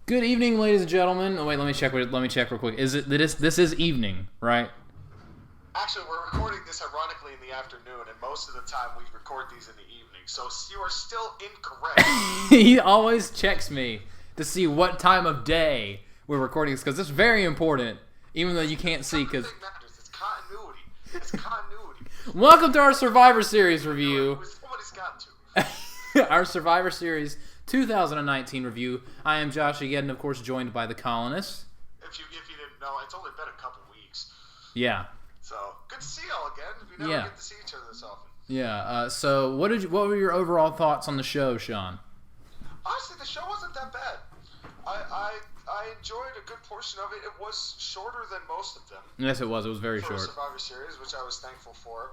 Good evening, ladies and gentlemen. Oh, wait, let me check real quick. This is evening, right? Actually, we're recording this ironically in the afternoon, and most of the time we record these in the evening, so you are still incorrect. He always checks me to see what time of day we're recording this, because it's very important, even though you can't see. Because it's continuity. It's continuity. Welcome to our Survivor Series review. Somebody's got to. Our Survivor Series 2019 review. I am JoshAgeddon, of course, joined by the Colonist. If you didn't know, it's only been a couple weeks. Yeah. So good to see y'all again. We never get to see each other this often. Yeah. So what were your overall thoughts on the show, Sean? Honestly, the show wasn't that bad. I enjoyed a good portion of it. It was shorter than most of them. Yes, it was. It was very for short. A Survivor Series, which I was thankful for.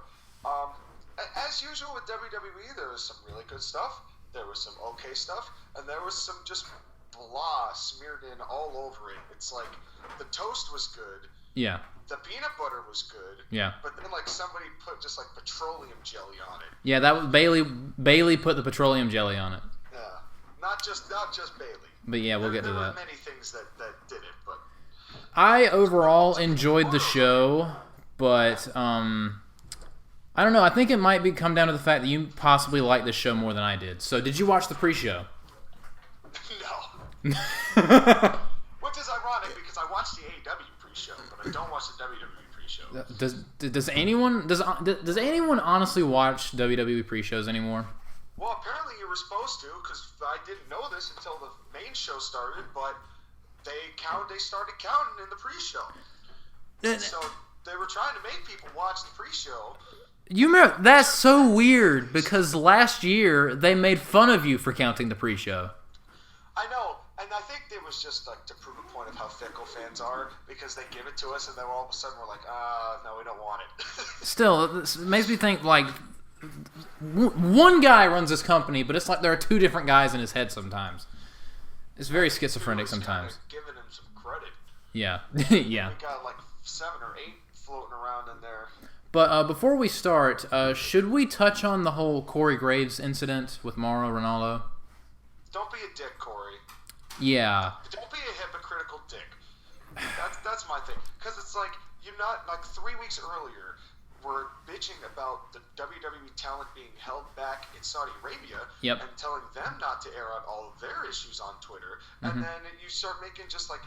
As usual with WWE, there was some really good stuff. There was some okay stuff, and there was some just blah smeared in all over it. It's like the toast was good. Yeah. The peanut butter was good. Yeah. But then like somebody put just like petroleum jelly on it. Yeah, that was Bailey put the petroleum jelly on it. Yeah. Not just Bailey. But yeah, we'll get to that. There were many things that did it, but I overall enjoyed the show, but I don't know. I think it might come down to the fact that you possibly liked this show more than I did. So, did you watch the pre-show? No. Which is ironic because I watched the AEW pre-show, but I don't watch the WWE pre-show. Does anyone honestly watch WWE pre-shows anymore? Well, apparently you were supposed to, because I didn't know this until the main show started. But they started counting in the pre-show, so they were trying to make people watch the pre-show. You remember, that's so weird, because last year they made fun of you for counting the pre-show. I know, and I think it was just like to prove a point of how fickle fans are, because they give it to us and then all of a sudden we're like, no, we don't want it. Still, it makes me think, like, one guy runs this company, but it's like there are two different guys in his head sometimes. It's very schizophrenic sometimes. Giving him some credit. Yeah, yeah. We got like 7 or 8 floating around in there. But before we start, should we touch on the whole Corey Graves incident with Mauro Ranallo? Don't be a dick, Corey. Yeah. Don't be a hypocritical dick. That's my thing. Because it's like, you're not, like 3 weeks earlier, we're bitching about the WWE talent being held back in Saudi Arabia and telling them not to air out all of their issues on Twitter. And then you start making just like,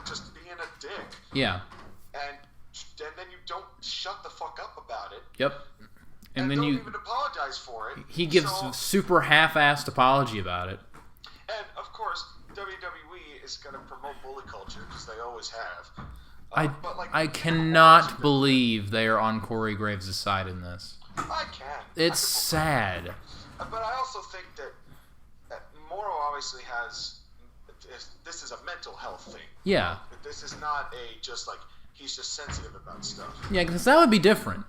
just being a dick. Yeah. And then you don't shut the fuck up about it. Yep. And then don't even apologize for it. He gives a super half-assed apology about it. And of course, WWE is going to promote bully culture because they always have. I cannot believe they are on Corey Graves' side in this. I can. It's sad. But I also think that Mauro obviously has. This is a mental health thing. Yeah. This is not just like. He's just sensitive about stuff. Yeah, because that would be different.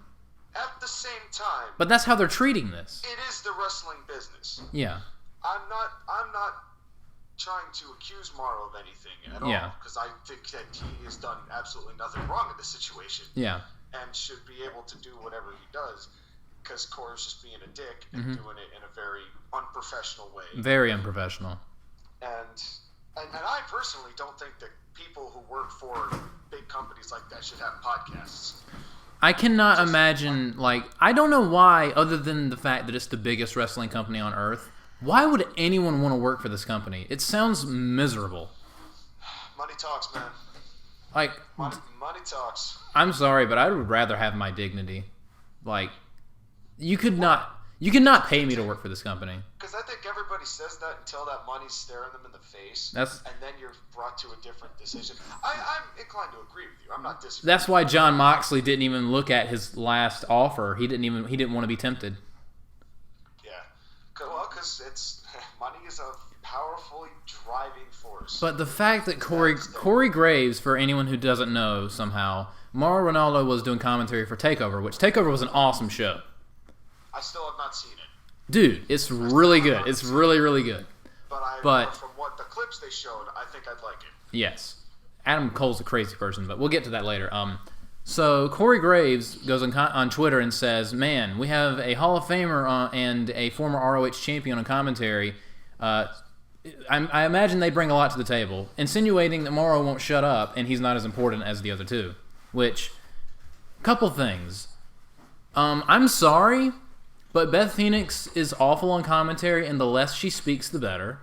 At the same time... But that's how they're treating this. It is the wrestling business. Yeah. I'm not trying to accuse Mauro of anything at all. Because I think that he has done absolutely nothing wrong in this situation. Yeah. And should be able to do whatever he does. Because Corey's just being a dick and doing it in a very unprofessional way. Very unprofessional. And I personally don't think that people who work for big companies like that should have podcasts. I cannot imagine, I don't know why, other than the fact that it's the biggest wrestling company on earth, why would anyone want to work for this company? It sounds miserable. Money talks, man. Money talks. I'm sorry, but I would rather have my dignity. You cannot pay me to work for this company. Because I think everybody says that until that money's staring them in the face, and then you're brought to a different decision. I'm inclined to agree with you. I'm not disagreeing. That's why John Moxley didn't even look at his last offer. He didn't want to be tempted. Yeah, because money is a powerfully driving force. But the fact that Corey Graves, for anyone who doesn't know somehow, Mauro Ranallo was doing commentary for TakeOver, which TakeOver was an awesome show. I still have not seen it. Dude, it's really good. It's really, really good. But from what the clips they showed, I think I'd like it. Yes. Adam Cole's a crazy person, but we'll get to that later. So Corey Graves goes on Twitter and says, man, we have a Hall of Famer and a former ROH champion on commentary. I imagine they bring a lot to the table, insinuating that Morrow won't shut up and he's not as important as the other two. Which, couple things. I'm sorry, but Beth Phoenix is awful on commentary, and the less she speaks, the better.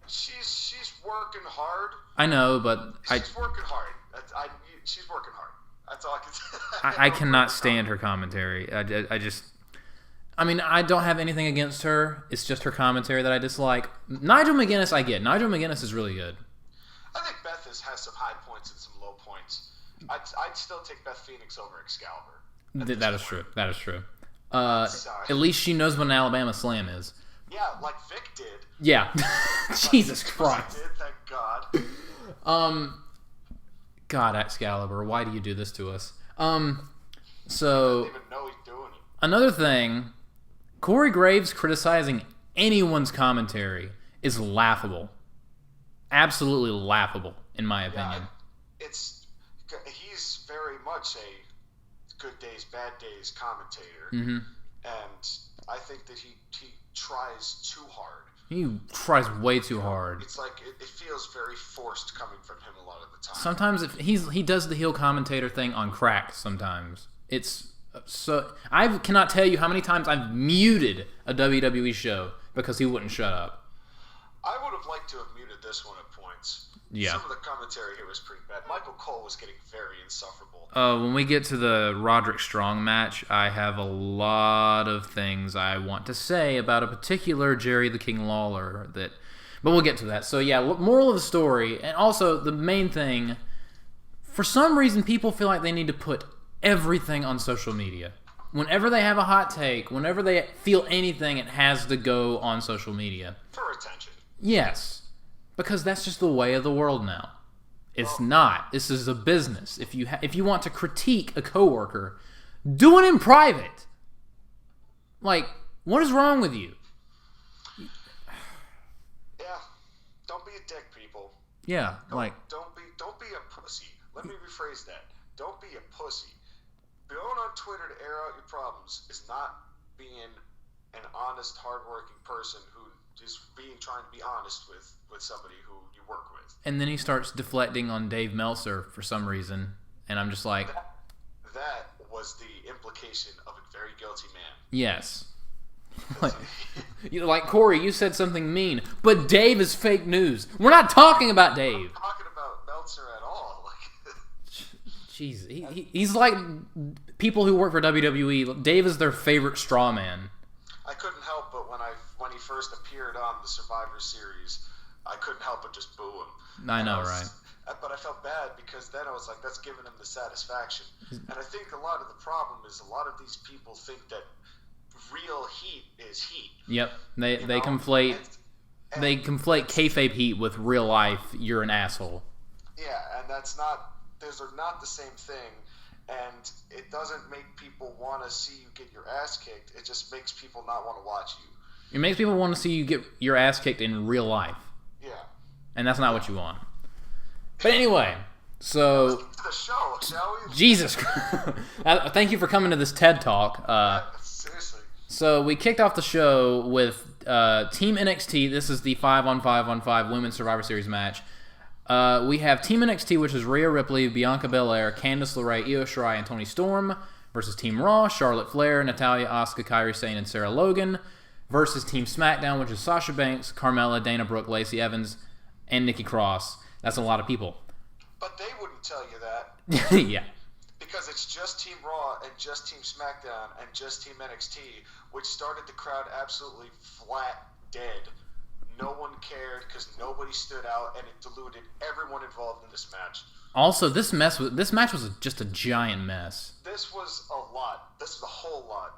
She's working hard. I know, but she's working hard. She's working hard. That's all I can say. I cannot stand her commentary. I don't have anything against her. It's just her commentary that I dislike. Nigel McGuinness, I get. Nigel McGuinness is really good. I think Beth has some high points and some low points. I'd still take Beth Phoenix over Excalibur. That is true. That is true. At least she knows what an Alabama Slam is. Yeah, like Vic did. Yeah. Jesus Christ. Did, thank God. God, Excalibur, why do you do this to us? So I don't even know he's doing it. Another thing, Corey Graves criticizing anyone's commentary is laughable. Absolutely laughable, in my opinion. Yeah, he's very much a good days, bad days commentator, and I think that he tries too hard. He tries way too hard. It's like it feels very forced coming from him a lot of the time. Sometimes he does the heel commentator thing on crack. Sometimes it's so I cannot tell you how many times I've muted a WWE show because he wouldn't shut up. I would have liked to have muted this one at points. Yeah. Some of the commentary here was pretty bad. Michael Cole was getting very insufferable. When we get to the Roderick Strong match, I have a lot of things I want to say about a particular Jerry the King Lawler, but we'll get to that. So yeah, moral of the story, and also the main thing, for some reason people feel like they need to put everything on social media. Whenever they have a hot take, whenever they feel anything, it has to go on social media. For attention. Yes. Because that's just the way of the world now. It's not. This is a business. If you want to critique a coworker, do it in private. Like, what is wrong with you? Yeah. Don't be a dick, people. Yeah, don't be a pussy. Let me rephrase that. Don't be a pussy. Going on Twitter to air out your problems is not being an honest, hardworking person who is trying to be honest with somebody who you work with. And then he starts deflecting on Dave Meltzer for some reason, and I'm just like... That was the implication of a very guilty man. Yes. Like, Corey, you said something mean, but Dave is fake news. We're not talking about Dave. I'm not talking about Meltzer at all. Jeez, he's like people who work for WWE. Dave is their favorite straw man. I couldn't help but when he first appeared on the Survivor Series, I couldn't help but just boo him. I know, right? But I felt bad because then I was like, that's giving him the satisfaction. And I think a lot of the problem is a lot of these people think that real heat is heat. Yep, they conflate they conflate kayfabe heat with real life. You're an asshole. Yeah, and those are not the same thing. And it doesn't make people want to see you get your ass kicked. It just makes people not want to watch you. It makes people want to see you get your ass kicked in real life. Yeah. And that's not what you want. But anyway, so... Let's get to the show, shall we? Jesus Christ. Thank you for coming to this TED Talk. Seriously. So we kicked off the show with Team NXT. This is the 5-on-5-on-5 Women's Survivor Series match. We have Team NXT, which is Rhea Ripley, Bianca Belair, Candice LeRae, Io Shirai, and Toni Storm, versus Team Raw, Charlotte Flair, Natalya, Asuka, Kairi Sane, and Sarah Logan, versus Team SmackDown, which is Sasha Banks, Carmella, Dana Brooke, Lacey Evans, and Nikki Cross. That's a lot of people. But they wouldn't tell you that. Yeah. Because it's just Team Raw and just Team SmackDown and just Team NXT, which started the crowd absolutely flat dead. No one cared because nobody stood out, and it diluted everyone involved in this match. Also, this match was just a giant mess. This was a lot. This was a whole lot.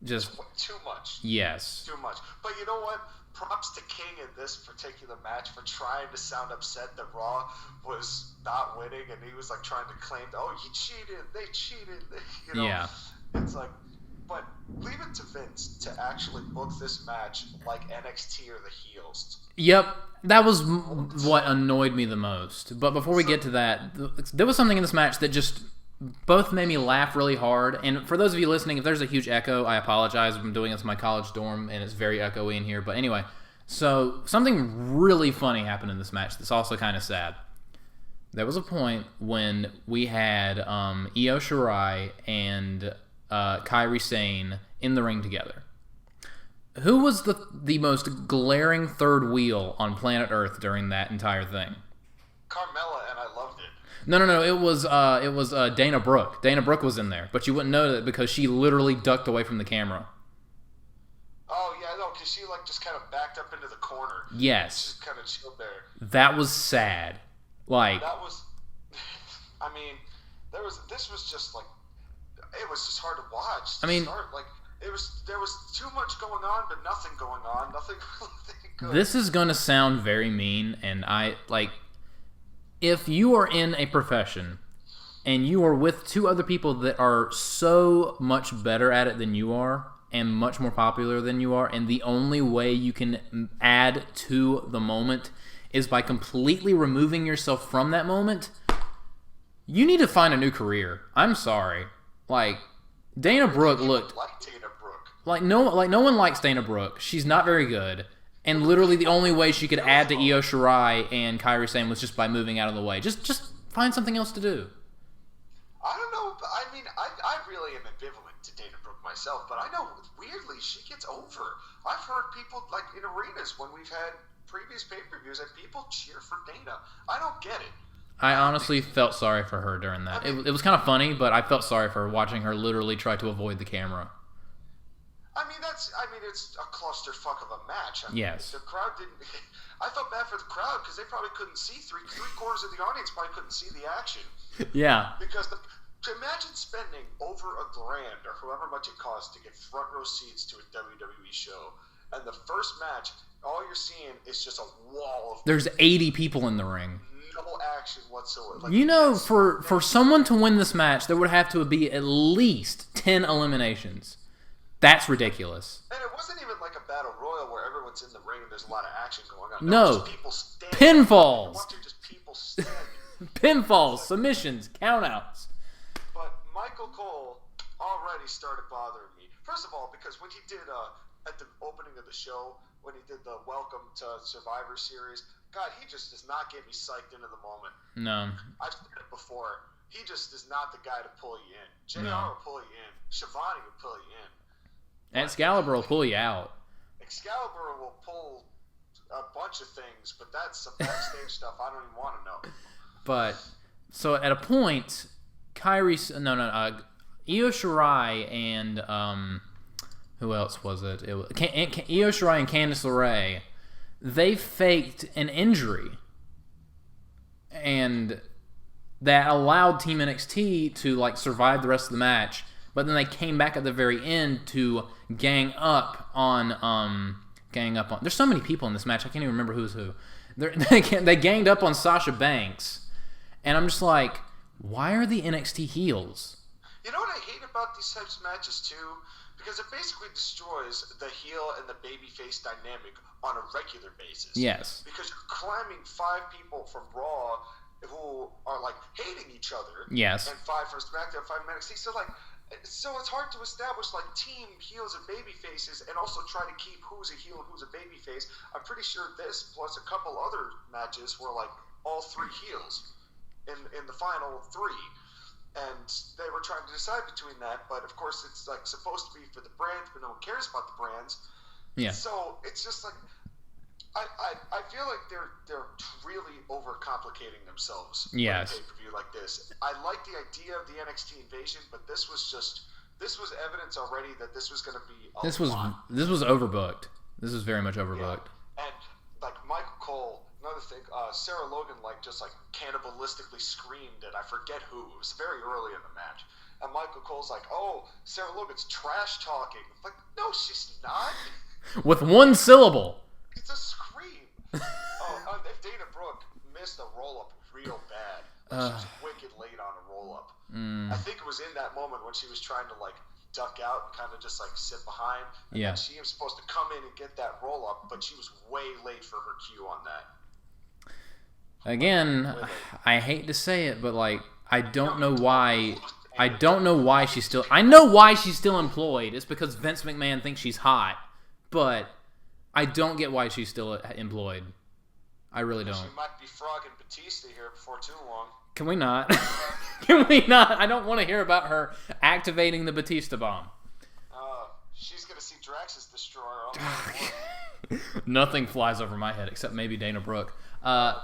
Just too much. Yes. Too much. But you know what? Props to King in this particular match for trying to sound upset that Raw was not winning, and he was like trying to claim, "Oh, he cheated. They cheated." You know? Yeah. It's like, but leave it to Vince to actually book this match like NXT or the heels. Yep, that was what annoyed me the most. But before we get to that, there was something in this match that just both made me laugh really hard. And for those of you listening, if there's a huge echo, I apologize. I'm doing this in my college dorm, and it's very echoey in here. But anyway, So something really funny happened in this match that's also kind of sad. There was a point when we had Io Shirai and Kairi Sane in the ring together. Who was the most glaring third wheel on planet Earth during that entire thing? Carmella, and I loved it. No. It was Dana Brooke. Dana Brooke was in there, but you wouldn't know that because she literally ducked away from the camera. Oh yeah, no, because she just kind of backed up into the corner. Yes. Just kind of chilled there. That was sad. Like that was. I mean, this was just it was just hard to watch. I mean, there was too much going on, but nothing going on. Nothing good. This is gonna sound very mean, and if you are in a profession and you are with two other people that are so much better at it than you are and much more popular than you are, and the only way you can add to the moment is by completely removing yourself from that moment, you need to find a new career. I'm sorry. Dana Brooke looked like Dana Brooke. No one likes Dana Brooke. She's not very good. And literally the only way she could add to Io Shirai and Kairi Sane was just by moving out of the way. Just find something else to do. I don't know. I mean, I really am ambivalent to Dana Brooke myself, but I know weirdly she gets over. I've heard people in arenas when we've had previous pay-per-views and people cheer for Dana. I don't get it. I honestly felt sorry for her during that. It was kind of funny, but I felt sorry for her watching her literally try to avoid the camera. It's a clusterfuck of a match. Yes. The crowd didn't. I felt bad for the crowd because they probably couldn't see three-quarters of the audience probably couldn't see the action. Yeah. Because imagine spending over $1,000 or however much it costs to get front row seats to a WWE show, and the first match, all you're seeing is just a wall of. There's 80 people in the ring. No action whatsoever. For someone to win this match, there would have to be at least 10 eliminations. That's ridiculous. And it wasn't even like a battle royal where everyone's in the ring and there's a lot of action going on. No. Just people standing. Pinfalls. Just people standing. Pinfalls, submissions, countouts. But Michael Cole already started bothering me. First of all, because when he did at the opening of the show, when he did the Welcome to Survivor Series, God, he just does not get me psyched into the moment. No. I've said it before. He just is not the guy to pull you in. JR will pull you in. Shivani will pull you in. Excalibur will pull you out. Excalibur will pull a bunch of things, but that's some backstage stuff I don't even want to know. But, so at a point, Io Shirai and, who else was it? Io Shirai and Candice LeRae, they faked an injury. And that allowed Team NXT to, survive the rest of the match. But then they came back at the very end to gang up on. There's so many people in this match. I can't even remember who's who. They ganged up on Sasha Banks, and I'm just like, why are the NXT heels? You know what I hate about these types of matches too, because it basically destroys the heel and the babyface dynamic on a regular basis. Yes. Because you're climbing 5 people from Raw who are hating each other. Yes. And 5 from SmackDown, 5 from NXT. So it's hard to establish team heels and baby faces and also try to keep who's a heel and who's a baby face. I'm pretty sure this plus a couple other matches were all 3 heels in the final 3. And they were trying to decide between that, but of course it's supposed to be for the brands, but no one cares about the brands. Yeah. So it's just I feel like they're really overcomplicating themselves. Yes. With a pay-per-view like this. I like the idea of the NXT invasion, but this was evidence already that this was going to be This was overbooked. This was very much overbooked. Yeah. And Michael Cole, another thing, Sarah Logan just cannibalistically screamed at I forget who. It was very early in the match. And Michael Cole's oh, Sarah Logan's trash talking. No, she's not. With one syllable. It's a scream. If Dana Brooke missed a roll-up real bad. She was wicked late on a roll-up. I think it was in that moment when she was trying to duck out and kind of just sit behind. And she was supposed to come in and get that roll-up, but she was way late for her cue on that. Again, I hate to say it, but I don't know why. I don't know why she's still. I know why she's still employed. It's because Vince McMahon thinks she's hot, but I don't get why she's still employed. I really don't. She might be frogging Batista here before too long. Can we not? Can we not? I don't want to hear about her activating the Batista bomb. She's going to see Drax's destroyer. Nothing flies over my head except maybe Dana Brooke. God.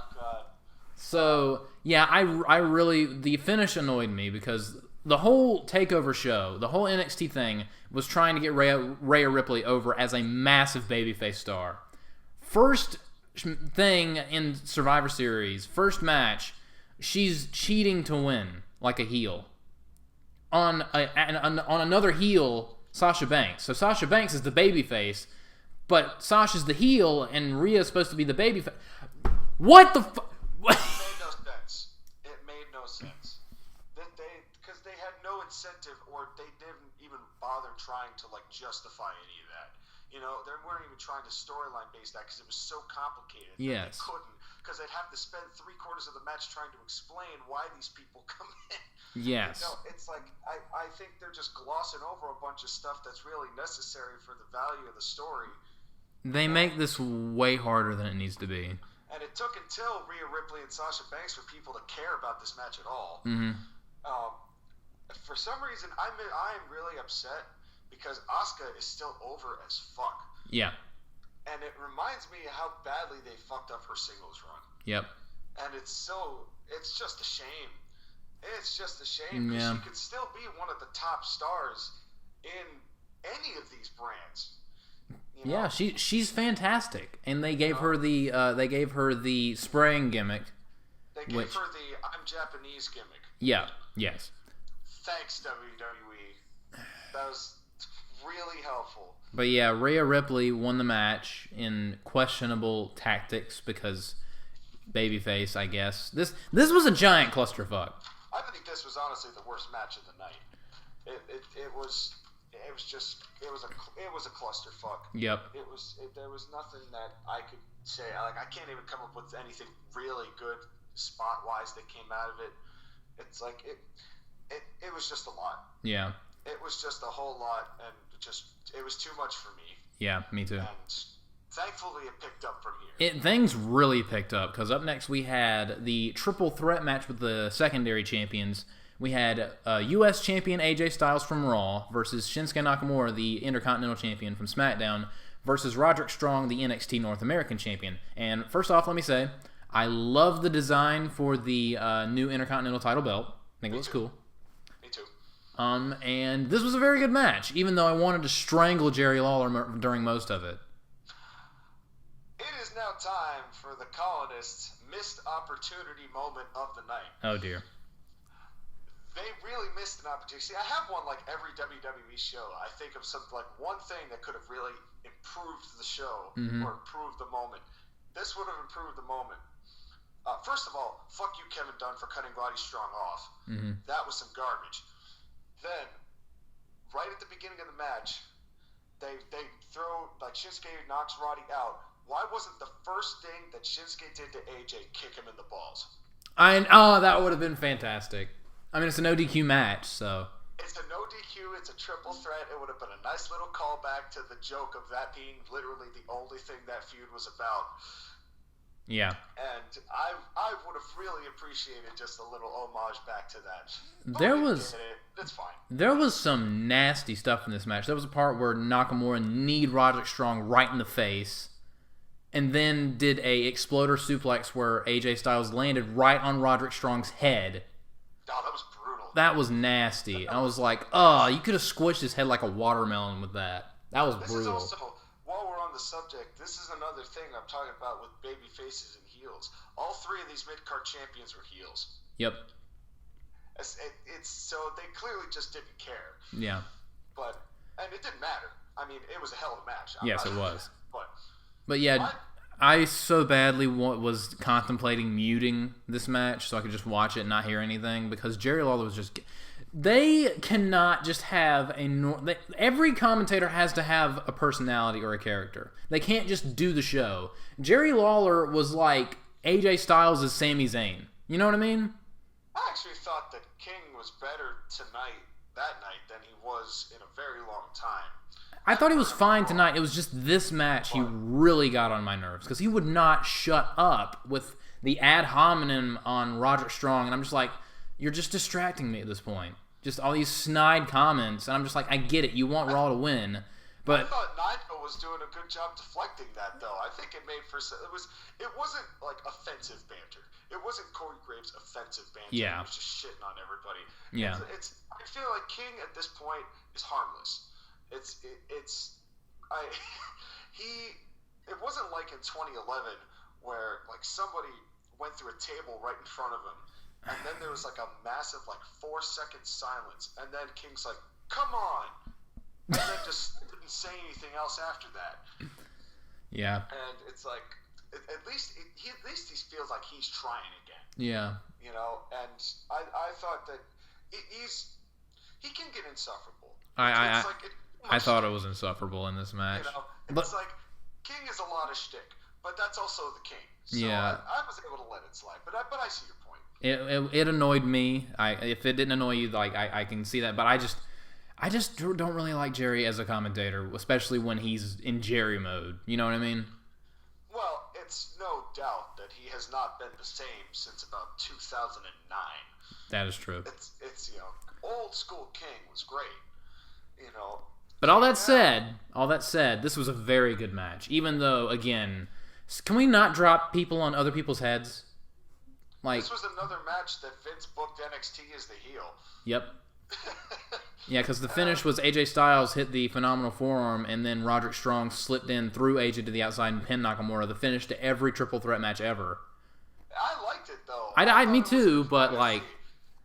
So, yeah, I really... The finish annoyed me because the whole TakeOver show, the whole NXT thing, was trying to get Rhea Ripley over as a massive babyface star. First thing in Survivor Series, first match, she's cheating to win like a heel. On another heel... Sasha Banks. So Sasha Banks is the babyface, but Sasha's the heel, and Rhea's supposed to be the babyface. What the fuck? It made no sense. It made no sense. Because they had no incentive, or they didn't even bother trying to justify any of that. You know, they weren't even trying to storyline base that because it was so complicated. Yes. They couldn't, because they'd have to spend 3/4 of the match trying to explain why these people come in. Yes. You know, it's like I think they're just glossing over a bunch of stuff that's really necessary for the value of the story. They make this way harder than it needs to be. And it took until Rhea Ripley and Sasha Banks for people to care about this match at all. Mm-hmm. For some reason, I'm really upset because Asuka is still over as fuck. Yeah. And it reminds me how badly they fucked up her singles run. Yep. And it's just a shame. It's just a shame because she could still be one of the top stars in any of these brands. You know? Yeah, she's fantastic, and they gave her the spraying gimmick. They gave her the "I'm Japanese" gimmick. Yeah. Yes. Thanks, WWE. That was really helpful. But yeah, Rhea Ripley won the match in questionable tactics because babyface, I guess. This was a giant clusterfuck. I think this was honestly the worst match of the night. It was a clusterfuck. Yep. There was nothing that I could say. I can't even come up with anything really good spot wise that came out of it. It's like it was just a lot. Yeah. It was just a whole lot, and it was too much for me. Yeah, me too. And thankfully, it picked up from here. Things really picked up because up next we had the triple threat match with the secondary champions. We had U.S. champion AJ Styles from Raw versus Shinsuke Nakamura, the Intercontinental champion from SmackDown, versus Roderick Strong, the NXT North American champion. And first off, let me say, I love the design for the new Intercontinental title belt. I think it looks cool. Me too. And this was a very good match, even though I wanted to strangle Jerry Lawler during most of it. It is now time for the Colonists' missed opportunity moment of the night. Oh, dear. They really missed an opportunity. See, I have one like every WWE show. I think of something like one thing that could have really improved the show or improved the moment. This would have improved the moment. First of all, fuck you, Kevin Dunn, for cutting Roddy Strong off. Mm-hmm. That was some garbage. Then, right at the beginning of the match, they throw, Shinsuke knocks Roddy out. Why wasn't the first thing that Shinsuke did to AJ kick him in the balls? That would have been fantastic. I mean, it's a no DQ match, so. It's a no DQ. It's a triple threat. It would have been a nice little callback to the joke of that being literally the only thing that feud was about. Yeah. And I would have really appreciated just a little homage back to that. That's fine. There was some nasty stuff in this match. There was a part where Nakamura kneed Roderick Strong right in the face, and then did a exploder suplex where AJ Styles landed right on Roderick Strong's head. Oh, that was brutal. That was nasty. I was like, oh, you could have squished his head like a watermelon with that. That was brutal. This is also, while we're on the subject, this is another thing I'm talking about with baby faces and heels. All three of these mid-card champions were heels. Yep. So they clearly just didn't care. Yeah. And it didn't matter. I mean, it was a hell of a match. Yes, it was. But yeah, I so badly was contemplating muting this match so I could just watch it and not hear anything because Jerry Lawler was just... They cannot just have every commentator has to have a personality or a character. They can't just do the show. Jerry Lawler was like AJ Styles' Sami Zayn. You know what I mean? I actually thought that King was better that night than he was in a very long time. I thought he was fine tonight. It was just this match he really got on my nerves because he would not shut up with the ad hominem on Roderick Strong, and I'm just like, you're just distracting me at this point. Just all these snide comments, and I'm just like, I get it. You want Raw to win, but I thought Nigel was doing a good job deflecting that, though. I think it made for it wasn't like offensive banter. It wasn't Corey Graves' offensive banter. Yeah. It was just shitting on everybody. Yeah. I feel like King at this point is harmless. It wasn't like in 2011 where like somebody went through a table right in front of him, and then there was like a massive like 4-second silence, and then King's like, "Come on," and then just didn't say anything else after that. Yeah. And it's like at least he feels like he's trying again. Yeah. You know, and I thought that he can get insufferable. I thought it was insufferable in this match. You know, but it's like King is a lot of shtick, but that's also the King. So yeah. I was able to let it slide, but I see your point. It annoyed me. If it didn't annoy you, like I can see that, but I just don't really like Jerry as a commentator, especially when he's in Jerry mode. You know what I mean? Well, it's no doubt that he has not been the same since about 2009. That is true. It's old school King was great. You know. But all that said, this was a very good match. Even though, again, can we not drop people on other people's heads? Like, this was another match that Vince booked NXT as the heel. Yep. Yeah, because the finish was AJ Styles hit the phenomenal forearm, and then Roderick Strong slipped in through AJ to the outside and pinned Nakamura. The finish to every triple threat match ever. I liked it though. Me too, but like,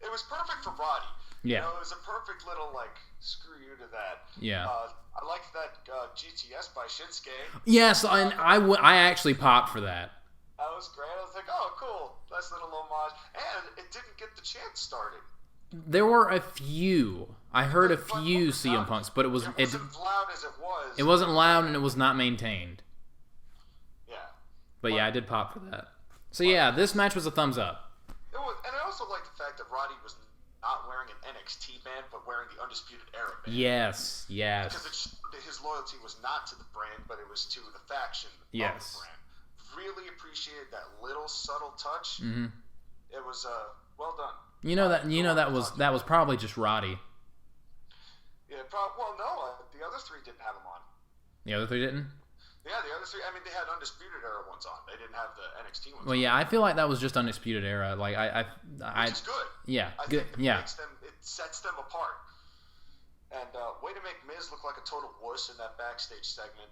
it was perfect for Roddy. Yeah. You know, it was a perfect little like screw you to that. Yeah. I liked that GTS by Shinsuke. Yes, and I actually popped for that. That was great. I was like, oh, cool. Nice little homage. And it didn't get the chant started. There were a few. I heard a few CM Punks, but it wasn't as loud as it was. It wasn't loud, and it was not maintained. Yeah. But yeah, I did pop for that. So yeah, this match was a thumbs up. It was, and I also liked the fact that Roddy was not wearing an NXT band, but wearing the Undisputed Era band. Yes. Because his loyalty was not to the brand, but it was to the faction of the brand. Really appreciated that little subtle touch. Mm-hmm. It was well done. That was probably just Roddy. Yeah, well, no, the other three didn't have them on. The other three didn't? Yeah, the other three. I mean, they had Undisputed Era ones on. They didn't have the NXT ones. Well, yeah, I feel like that was just Undisputed Era. Like which is good. Yeah, I good. Think yeah. It sets them apart. And way to make Miz look like a total wuss in that backstage segment.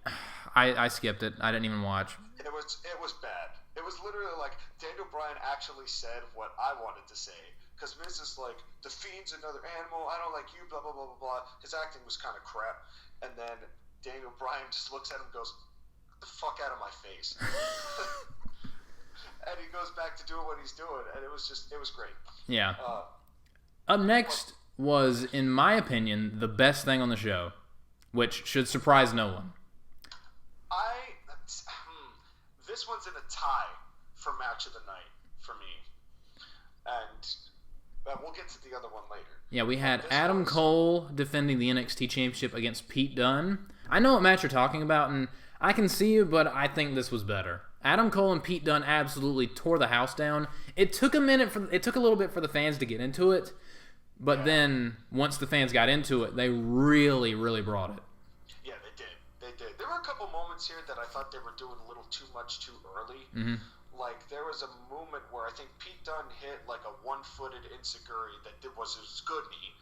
I skipped it. I didn't even watch. It was bad. It was literally like Daniel Bryan actually said what I wanted to say. Because Miz is like, the Fiend's another animal. I don't like you. Blah blah blah blah blah. His acting was kind of crap. And then Daniel Bryan just looks at him and goes, "Get the fuck out of my face." And he goes back to doing what he's doing, and it was great. Yeah. Up next was, in my opinion, the best thing on the show, which should surprise no one. This one's in a tie for match of the night for me, and we'll get to the other one later. Yeah, we had Adam Cole defending the NXT Championship against Pete Dunne. I know what match you're talking about, and I can see you, but I think this was better. Adam Cole and Pete Dunne absolutely tore the house down. It took a little bit for the fans to get into it, but then once the fans got into it, they really, really brought it. Yeah, they did. There were a couple moments here that I thought they were doing a little too much too early. Mm-hmm. Like, there was a moment where I think Pete Dunne hit like a one-footed enziguri that was his good knee.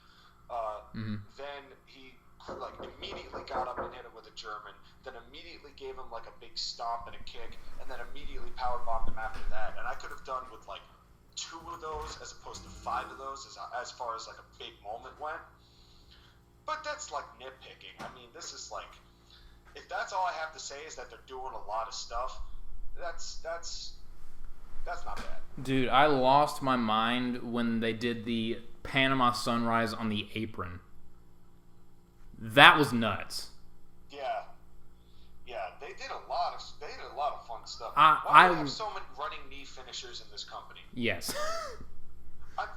Then he like immediately got up and hit him with a German, then immediately gave him like a big stomp and a kick, and then immediately powerbombed him after that. And I could have done with like 2 of those as opposed to 5 of those as far as like a big moment went. But that's like nitpicking. I mean, this is like, if that's all I have to say is that they're doing a lot of stuff, that's not bad. Dude, I lost my mind when they did the Panama Sunrise on the apron. That was nuts. Yeah, they did a lot of fun stuff. Why do we have so many running knee finishers in this company? Yes. I'm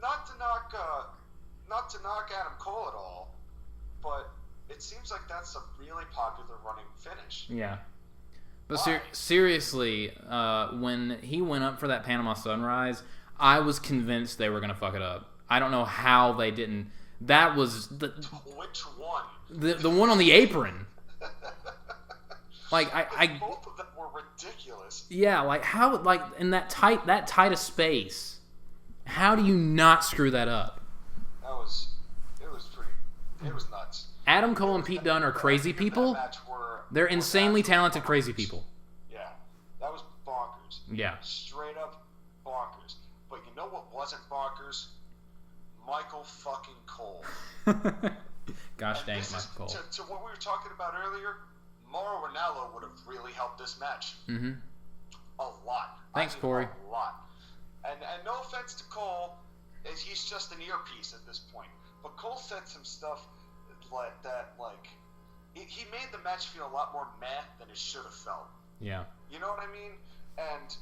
not to knock Adam Cole at all, but it seems like that's a really popular running finish. Yeah. But seriously, when he went up for that Panama Sunrise, I was convinced they were going to fuck it up. I don't know how they didn't. That was Which one? The one on the apron. Like both of them were ridiculous. Yeah, like how, like in that tight of space, how do you not screw that up? It was nuts. Adam Cole and Pete Dunne are crazy people. They're insanely talented crazy people. Yeah, that was bonkers. Yeah. Straight up bonkers. But you know what wasn't bonkers? Michael fucking Cole. Gosh dang it, Michael Cole. To what we were talking about earlier, Mauro Ranallo would have really helped this match. Mm-hmm. A lot. Thanks, Corey. A lot. And no offense to Cole, he's just an earpiece at this point. But Cole said some stuff like he made the match feel a lot more meh than it should have felt. Yeah. You know what I mean? And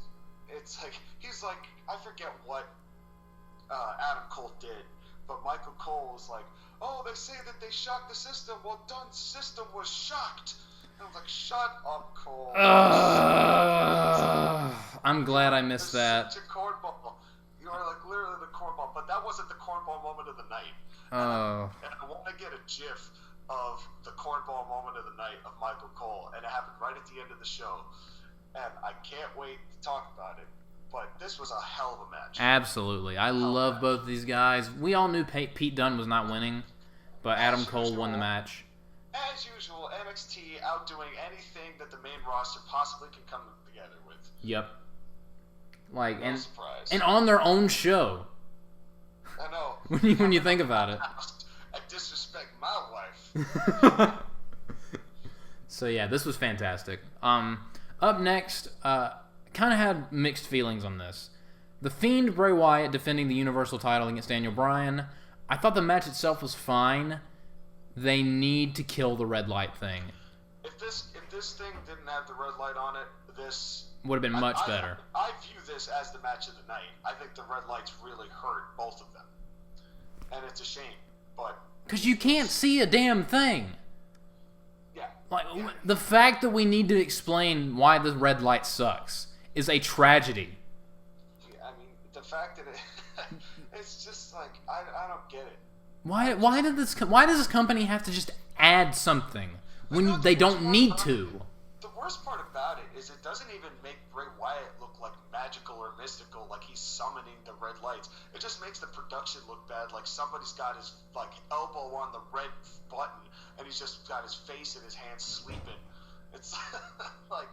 it's like he's like, I forget what Adam Cole did, but Michael Cole was like, oh, they say that they shocked the system. Well, Dunn's system was shocked. And I was like, shut up, Cole. I'm glad I missed that. To cornball. You are like literally the cornball, but that wasn't the cornball moment of the night. Oh. And I want to get a GIF of the cornball moment of the night of Michael Cole, and it happened right at the end of the show. And I can't wait to talk about it. But this was a hell of a match. Absolutely. I love both of these guys. We all knew Pete Dunne was not winning, but Adam Cole won the match. As usual, NXT outdoing anything that the main roster possibly can come together with. Yep. Like, No surprise. And on their own show. I know. when you think about it. I disrespect my wife. So yeah, this was fantastic. Up next, kind of had mixed feelings on this. The Fiend Bray Wyatt defending the Universal title against Daniel Bryan. I thought the match itself was fine. They need to kill the red light thing. If this thing didn't have the red light on it, this would have been much better. I view this as the match of the night. I think the red lights really hurt both of them, and it's a shame. But because you can't see a damn thing. Yeah. Like the fact that we need to explain why the red light sucks is a tragedy. Yeah, I mean, the fact that it's just like I don't get it. Why does this company have to just add something when they don't need to? The worst part about it is it doesn't even make Bray Wyatt look like magical or mystical, like he's summoning the red lights. It just makes the production look bad, like somebody's got his elbow on the red button and he's just got his face in his hands sleeping. It's like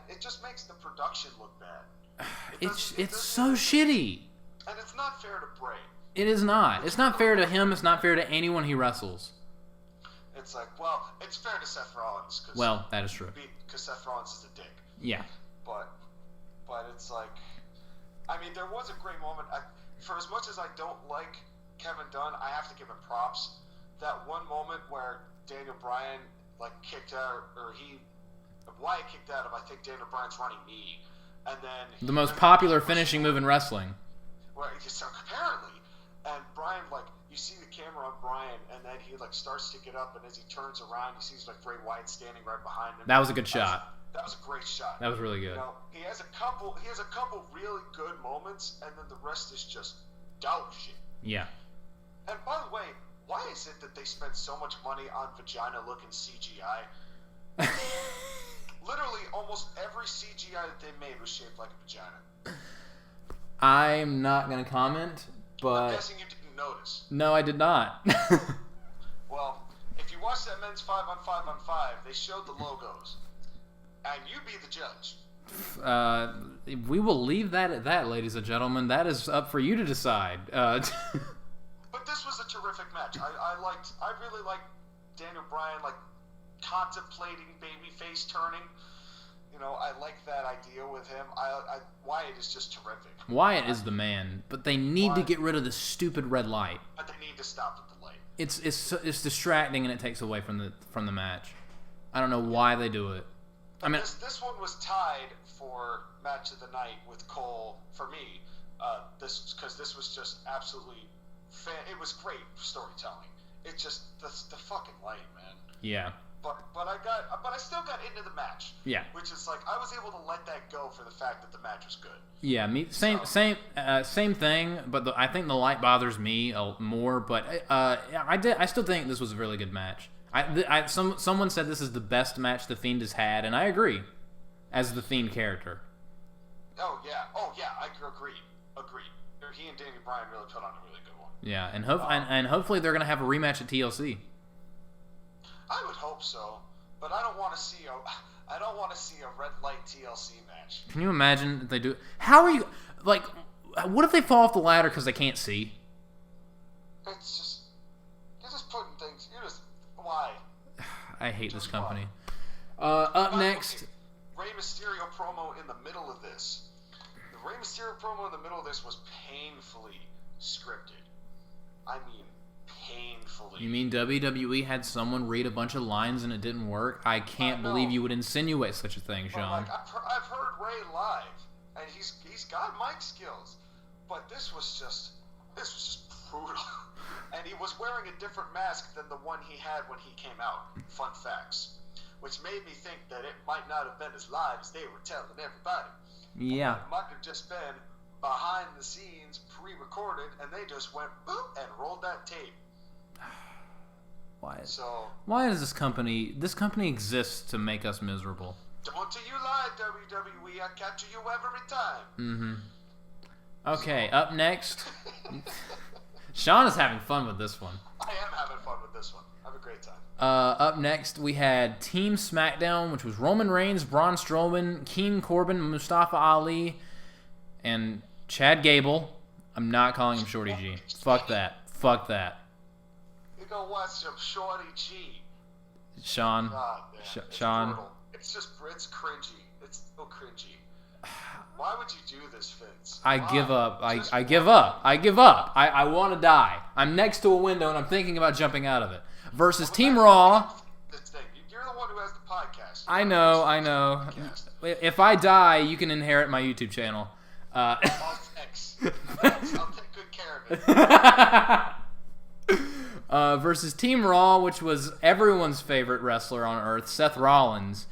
it just makes the production look bad. It's so shitty. And it's not fair to Bray. It is not. It's not fair to him. It's not fair to anyone he wrestles. It's like, well, it's fair to Seth Rollins. Well, that is true. Because Seth Rollins is a dick. Yeah. But it's like, I mean, there was a great moment. For as much as I don't like Kevin Dunn, I have to give him props. That one moment where Daniel Bryan kicked out, or Wyatt kicked out of, I think, Daniel Bryan's running knee, and then the most popular finishing move in wrestling. Well, apparently. And Bryan, you see the camera on Bryan, and then he starts to get up, and as he turns around, he sees Bray Wyatt standing right behind him. That was a good shot. That was a great shot. That was really good. You know, he has a couple really good moments, and then the rest is just dog shit. Yeah. And by the way, why is it that they spend so much money on vagina-looking CGI? Literally, almost every CGI that they made was shaped like a vagina. I'm not going to comment, but I'm guessing you didn't notice. No, I did not. Well, if you watch that men's 5-on-5-on-5, they showed the logos. And you be the judge. We will leave that at that, ladies and gentlemen. That is up for you to decide. But this was a terrific match. I really liked Daniel Bryan, contemplating babyface turning. You know, I like that idea with him. Wyatt is just terrific. Wyatt is the man, but they need to get rid of the stupid red light. But they need to stop at the light. It's distracting and it takes away from the match. I don't know why they do it. I mean, this one was tied for match of the night with Cole for me. Because this was just absolutely it was great storytelling. It just the fucking lame, man. Yeah. But I still got into the match. Yeah. Which is like I was able to let that go for the fact that the match was good. Yeah, same thing. But I think the light bothers me more. But I still think this was a really good match. Someone said this is the best match the Fiend has had, and I agree. As the Fiend character. Oh yeah, I agree. He and Daniel Bryan really put on a really good one. Yeah, and hopefully they're gonna have a rematch at TLC. I would hope so, but I don't want to see a red light TLC match. Can you imagine if they do? How are you like? What if they fall off the ladder because they can't see? You're just putting things. Why? I hate just this company. Why? Up next, Rey Mysterio promo in the middle of this. The Rey Mysterio promo in the middle of this was painfully scripted. I mean, painfully. You mean WWE had someone read a bunch of lines and it didn't work? I can't believe you would insinuate such a thing, Sean. Like, I've heard Rey live, and he's got mic skills, but this was just brutal. And he was wearing a different mask than the one he had when he came out. Fun facts. Which made me think that it might not have been as live as they were telling everybody. Yeah. It might have just been behind the scenes, pre-recorded, and they just went boop and rolled that tape. Why does this company exists to make us miserable? Don't you lie, WWE. I capture you every time. Mm-hmm. Okay, up next. Sean is having fun with this one. I am having fun with this one. Have a great time. Up next, we had Team SmackDown, which was Roman Reigns, Braun Strowman, King Corbin, Mustafa Ali, and Chad Gable. I'm not calling him Shorty G. Fuck that. You go watch some Shorty G. Sean. God, Sean. Brutal. It's cringy. It's so cringy. Why would you do this, Vince? I give up. I give up. I want to die. I'm next to a window and I'm thinking about jumping out of it. Versus Team Raw. You're the one who has the podcast. I know. If I die, you can inherit my YouTube channel. Thanks. I'll take good care of it. Versus Team Raw, which was everyone's favorite wrestler on Earth, Seth Rollins.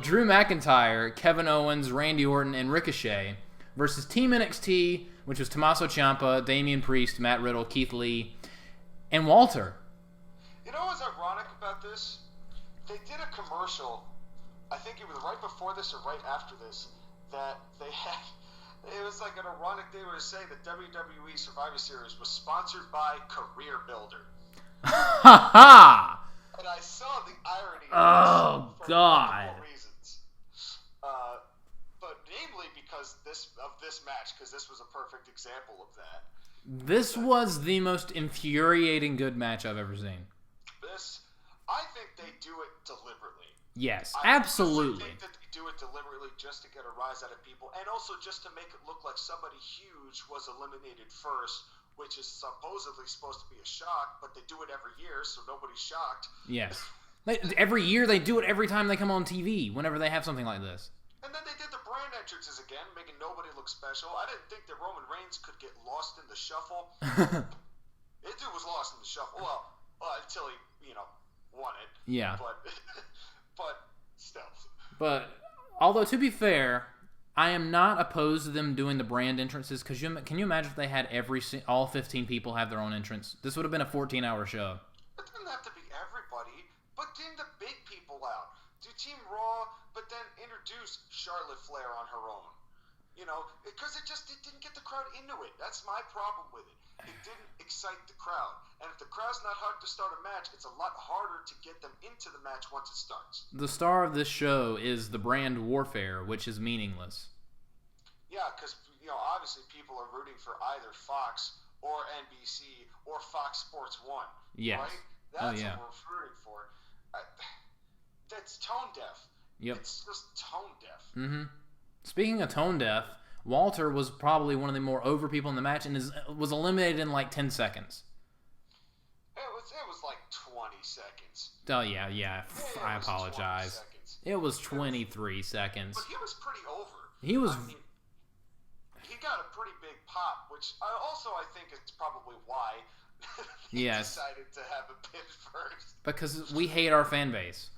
Drew McIntyre, Kevin Owens, Randy Orton, and Ricochet. Versus Team NXT, which was Tommaso Ciampa, Damian Priest, Matt Riddle, Keith Lee, and Walter. You know what's ironic about this? They did a commercial, I think it was right before this or right after this, that they had, it was like an ironic, they were saying that WWE Survivor Series was sponsored by Career Builder. Ha ha! And I saw the irony of this for multiple reasons. But namely because of this match, because this was a perfect example of that. This was the most infuriating good match I've ever seen. I think they do it deliberately. Yes, absolutely. I think that they do it deliberately just to get a rise out of people, and also just to make it look like somebody huge was eliminated first, which is supposedly supposed to be a shock, but they do it every year, so nobody's shocked. Yes. Every year they do it every time they come on TV, whenever they have something like this. And then they did the brand entrances again, making nobody look special. I didn't think that Roman Reigns could get lost in the shuffle. It dude was lost in the shuffle. Well, until he, won it. Yeah. But still. But, although to be fair, I am not opposed to them doing the brand entrances, because can you imagine if they had all 15 people have their own entrance? This would have been a 14-hour show. It didn't have to be everybody, but bring the big people out. Do Team Raw, but then introduce Charlotte Flair on her own. Because it didn't get the crowd into it. That's my problem with it. It didn't excite the crowd. And if the crowd's not hard to start a match, it's a lot harder to get them into the match once it starts. The star of this show is the brand Warfare, which is meaningless. Yeah, because, obviously people are rooting for either Fox or NBC or Fox Sports 1. Yes. Right? That's what we're rooting for. That's tone deaf. Yep. It's just tone deaf. Mm-hmm. Speaking of tone deaf, Walter was probably one of the more over people in the match and was eliminated in like 10 seconds. It was like 20 seconds. Oh, yeah. I apologize. It was 23 seconds. But he was pretty over. He was... he got a pretty big pop, which I think is probably why They Yes. decided to have a pin first. Because we hate our fan base.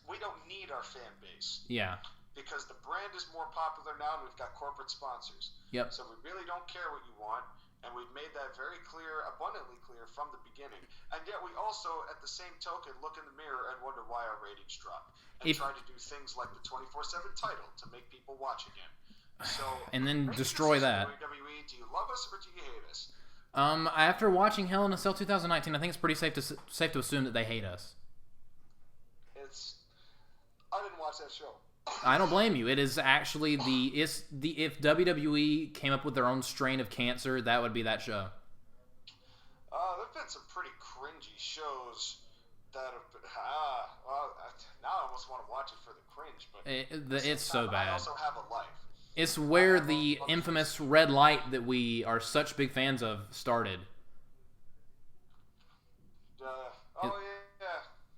We don't need our fan base. Yeah. Because the brand is more popular now and we've got corporate sponsors. Yep. So we really don't care what you want. And we've made that very clear, abundantly clear from the beginning. And yet we also, at the same token, look in the mirror and wonder why our ratings drop. And try to do things like the 24/7 title to make people watch again. So, and then destroy that. WWE, do you love us or do you hate us? After watching Hell in a Cell 2019, I think it's pretty safe to assume that they hate us. I didn't watch that show. I don't blame you. It is actually if WWE came up with their own strain of cancer, that would be that show. There've been some pretty cringy shows that have been. Now I almost want to watch it for the cringe, but it's so bad. I also have a life. It's where the infamous red light that we are such big fans of started. Yeah.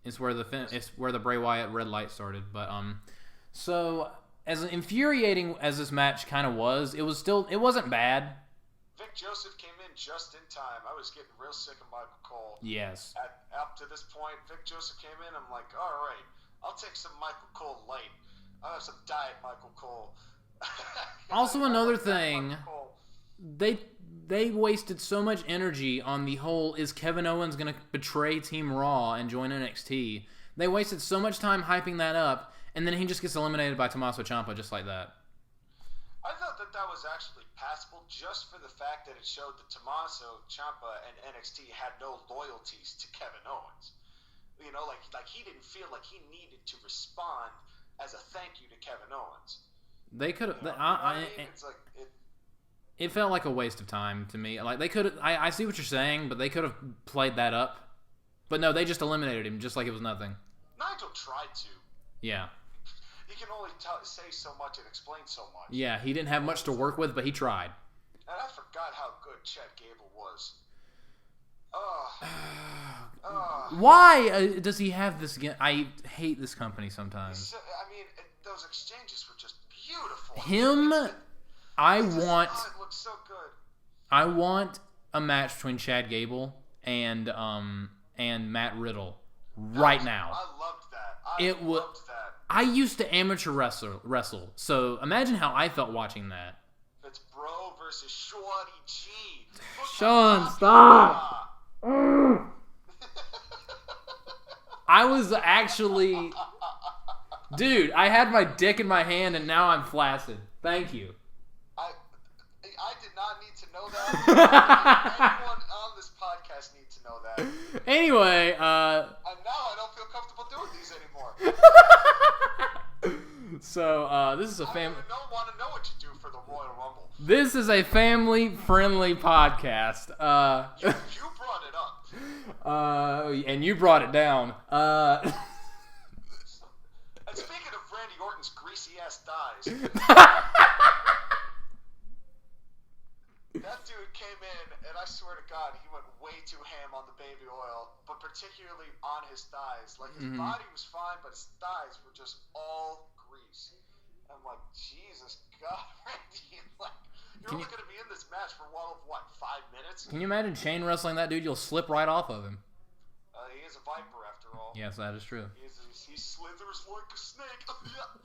It's where the Bray Wyatt red light started. But so as infuriating as this match kind of was, it wasn't bad. Vic Joseph came in just in time. I was getting real sick of Michael Cole. Yes. Up to this point, Vic Joseph came in. I'm like, all right, I'll take some Michael Cole light. I'll have some diet Michael Cole. Also, another thing, they wasted so much energy on the whole, is Kevin Owens going to betray Team Raw and join NXT? They wasted so much time hyping that up, and then he just gets eliminated by Tommaso Ciampa just like that. I thought that was actually passable just for the fact that it showed that Tommaso Ciampa and NXT had no loyalties to Kevin Owens. You know, like he didn't feel like he needed to respond as a thank you to Kevin Owens. They could have. You know what I mean? It's like it felt like a waste of time to me. Like they could. I see what you're saying, but they could have played that up. But no, they just eliminated him just like it was nothing. Nigel tried to. Yeah. He can only say so much and explain so much. Yeah, he didn't have much to work with, but he tried. And I forgot how good Chad Gable was. Why does he have this? I hate this company sometimes. I mean, those exchanges were just beautiful. It looks so good. I want a match between Chad Gable and Matt Riddle right now. I loved that. Loved that. I used to amateur wrestle, so imagine how I felt watching that. It's Bro versus Shorty G. Sean, stop! I was actually... Dude, I had my dick in my hand and now I'm flaccid. Thank you. I did not need to know that. Everyone on this podcast needs to know that. Anyway, and now I don't feel comfortable doing these anymore. So, this is a family... I don't want to know what you do for the Royal Rumble. This is a family-friendly podcast. You brought it up. And you brought it down. And speaking of Randy Orton's greasy-ass thighs... That dude came in, and I swear to God, he went way too ham on the baby oil, but particularly on his thighs. Like, his body was fine, but his thighs were just all grease. I'm like, Jesus God, Randy, like, you're only going to be in this match for, what, 5 minutes? Can you imagine chain wrestling that dude? You'll slip right off of him. He is a viper, after all. Yes, that is true. He slithers like a snake.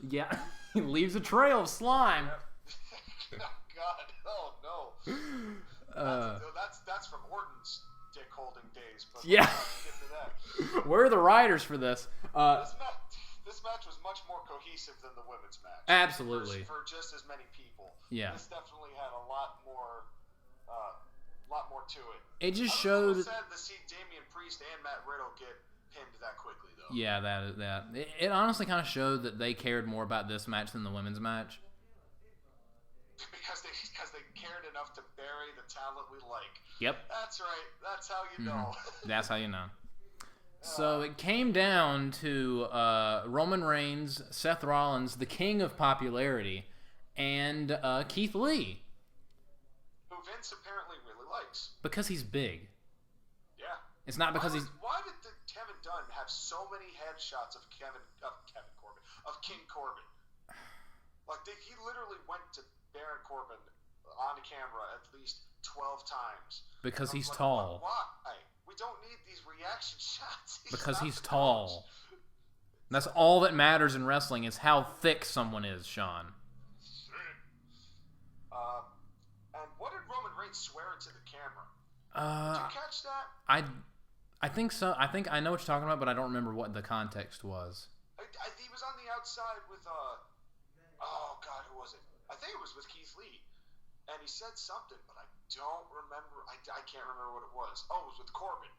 Yeah, he leaves a trail of slime. God, oh no. That's from Orton's dick holding days. But yeah. Get to that. We're the writers for this. This match was much more cohesive than the women's match. Absolutely. For just as many people. Yeah. This definitely had a lot more to it. It just showed. showed. I'm sad to see Damian Priest and Matt Riddle get pinned that quickly, though. Yeah, that. It honestly kind of showed that they cared more about this match than the women's match. Because they cared enough to bury the talent we like. Yep. That's right. That's how you know. That's how you know. So it came down to Roman Reigns, Seth Rollins, the king of popularity, and Keith Lee. Who Vince apparently really likes. Because he's big. Yeah. It's not because he's... Why did Kevin Dunn have so many headshots of King Corbin? Like, he literally went to Baron Corbin on the camera at least 12 times. Because he's tall. Why? We don't need these reaction shots. Because he's tall. That's all that matters in wrestling is how thick someone is, Sean. And what did Roman Reigns swear into the camera? Did you catch that? I think so. I think I know what you're talking about, but I don't remember what the context was. He was on the outside with oh God, who was it? I think it was with Keith Lee, and he said something, but I don't remember. I can't remember what it was. Oh, it was with Corbin.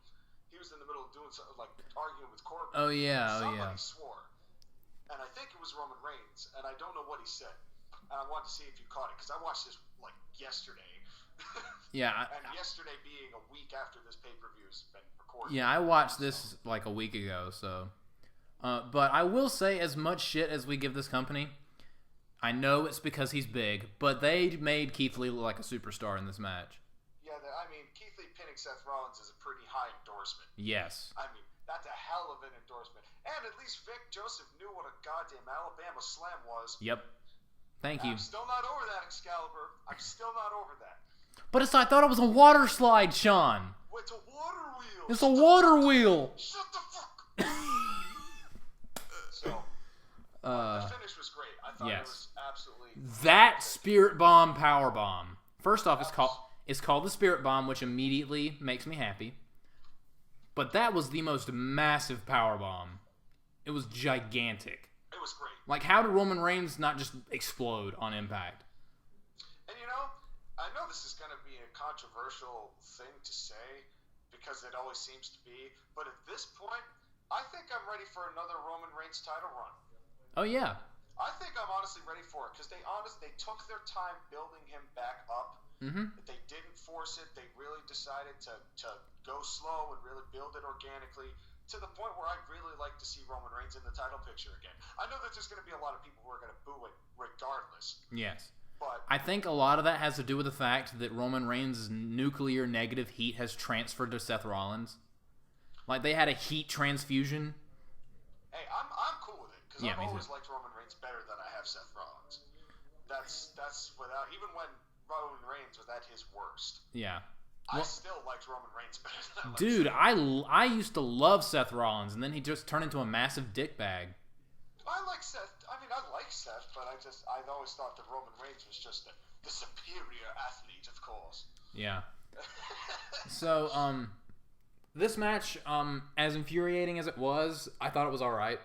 He was in the middle of doing something, like arguing with Corbin. Oh yeah, Somebody swore, and I think it was Roman Reigns, and I don't know what he said. And I wanted to see if you caught it because I watched this like yesterday. Yeah. And yesterday being a week after this pay-per-view has been recorded. Yeah, I watched this like a week ago, so. But I will say, as much shit as we give this company, I know it's because he's big, but they made Keith Lee look like a superstar in this match. Yeah, I mean, Keith Lee pinning Seth Rollins is a pretty high endorsement. Yes. I mean, that's a hell of an endorsement. And at least Vic Joseph knew what a goddamn Alabama Slam was. Yep. Thank you. I'm still not over that, Excalibur. I'm still not over that. But I thought it was a water slide, Sean. It's a water wheel. It's a water wheel. Shut the fuck. So, the finish was great. I thought it was absolutely. That Spirit Bomb Power Bomb. First off, it's called the Spirit Bomb, which immediately makes me happy. But that was the most massive power bomb. It was gigantic. It was great. Like, how did Roman Reigns not just explode on impact? And I know this is going to be a controversial thing to say because it always seems to be, but at this point, I think I'm ready for another Roman Reigns title run. Oh yeah. I think I'm honestly ready for it because they took their time building him back up. Mm-hmm. They didn't force it. They really decided to go slow and really build it organically to the point where I'd really like to see Roman Reigns in the title picture again. I know that there's going to be a lot of people who are going to boo it regardless. Yes. But I think a lot of that has to do with the fact that Roman Reigns' nuclear negative heat has transferred to Seth Rollins. Like, they had a heat transfusion. Hey, I'm cool with it because I've always liked Roman Reigns better than I have Seth Rollins. That's without, even when Roman Reigns was at his worst. Yeah. I still liked Roman Reigns better than I liked dude, Seth. I used to love Seth Rollins, and then he just turned into a massive dickbag. I like Seth. I mean, I like Seth, but I've always thought that Roman Reigns was just the superior athlete, of course. Yeah. So, this match, as infuriating as it was, I thought it was all right.